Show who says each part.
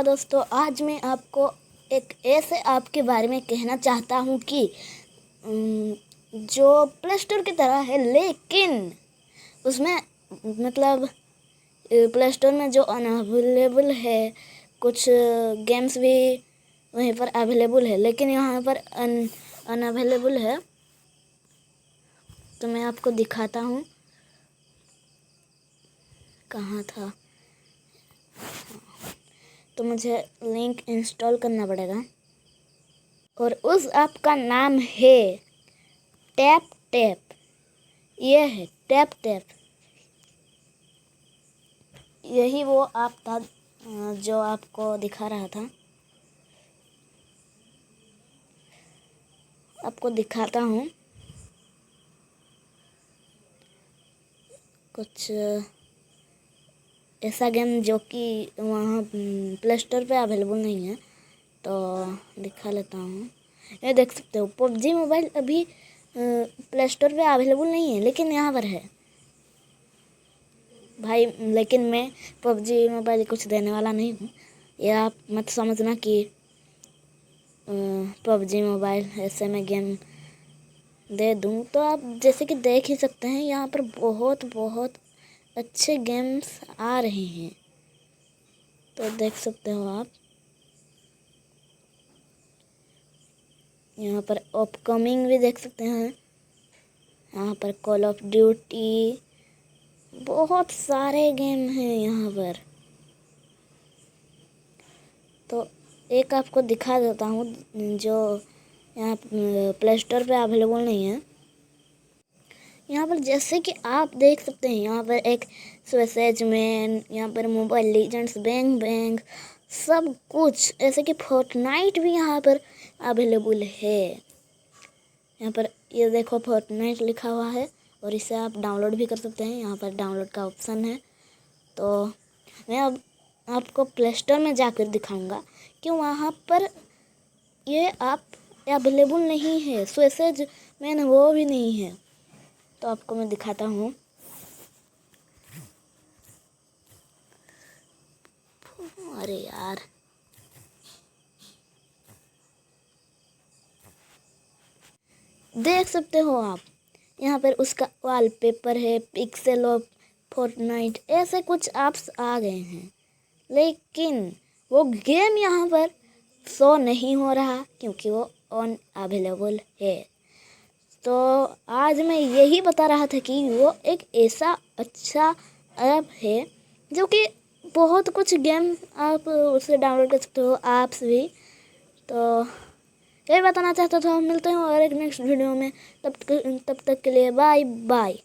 Speaker 1: नमस्कार दोस्तों, आज मैं आपको एक ऐसे ऐप के बारे में कहना चाहता हूँ कि जो प्ले स्टोर की तरह है, लेकिन उसमें मतलब प्ले स्टोर में जो अनअवेलेबल है, कुछ गेम्स भी वहीं पर अवेलेबल है, लेकिन यहाँ पर अनअवेलेबल है। तो मैं आपको दिखाता हूँ, कहाँ था। तो मुझे लिंक इंस्टॉल करना पड़ेगा और उस ऐप का नाम है टैप टैप। ये है टैप टैप। यही वो ऐप था जो आपको दिखा रहा था। आपको दिखाता हूँ कुछ ऐसा गेम जो कि वहाँ प्ले स्टोर पे अवेलेबल नहीं है, तो दिखा लेता हूँ। ये देख सकते हो, पबजी मोबाइल अभी प्ले स्टोर पे अवेलेबल नहीं है, लेकिन यहाँ पर है भाई। लेकिन मैं पबजी मोबाइल कुछ देने वाला नहीं हूँ। ये आप मत समझना कि पबजी मोबाइल ऐसे में गेम दे दूँ। तो आप जैसे कि देख ही सकते हैं, यहाँ पर बहुत बहुत अच्छे गेम्स आ रहे हैं। तो देख सकते हो आप, यहाँ पर अपकमिंग भी देख सकते हैं। यहाँ पर कॉल ऑफ ड्यूटी, बहुत सारे गेम हैं यहाँ पर। तो एक आपको दिखा देता हूँ जो यहाँ प्ले स्टोर पे अवेलेबल नहीं है। यहाँ पर जैसे कि आप देख सकते हैं, यहाँ पर एक स्वेसेज मैन, यहाँ पर मोबाइल लीजेंड्स, बैंग बैंग, सब कुछ। ऐसे कि फोर्टनाइट भी यहाँ पर अवेलेबल है। यहाँ पर ये देखो, फोर्टनाइट लिखा हुआ है और इसे आप डाउनलोड भी कर सकते हैं। यहाँ पर डाउनलोड का ऑप्शन है। तो मैं अब आपको प्ले स्टोर में जाकर दिखाऊंगा कि वहाँ पर ये ऐप अवेलेबल नहीं है। स्वेसेज मैन वो भी नहीं है। तो आपको मैं दिखाता हूँ। अरे यार, देख सकते हो आप, यहाँ पर उसका वॉलपेपर है, पिक्सेल ऑफ फोर्टनाइट, ऐसे कुछ ऐप्स आ गए हैं, लेकिन वो गेम यहाँ पर शो नहीं हो रहा क्योंकि वो अनअवेलेबल है। तो आज मैं यही बता रहा था कि वो एक ऐसा अच्छा ऐप है जो कि बहुत कुछ गेम आप उससे डाउनलोड कर सकते हो, ऐप्स भी। तो यही बताना चाहता था। मिलते हैं और एक नेक्स्ट वीडियो में। तब तक के लिए बाय बाय।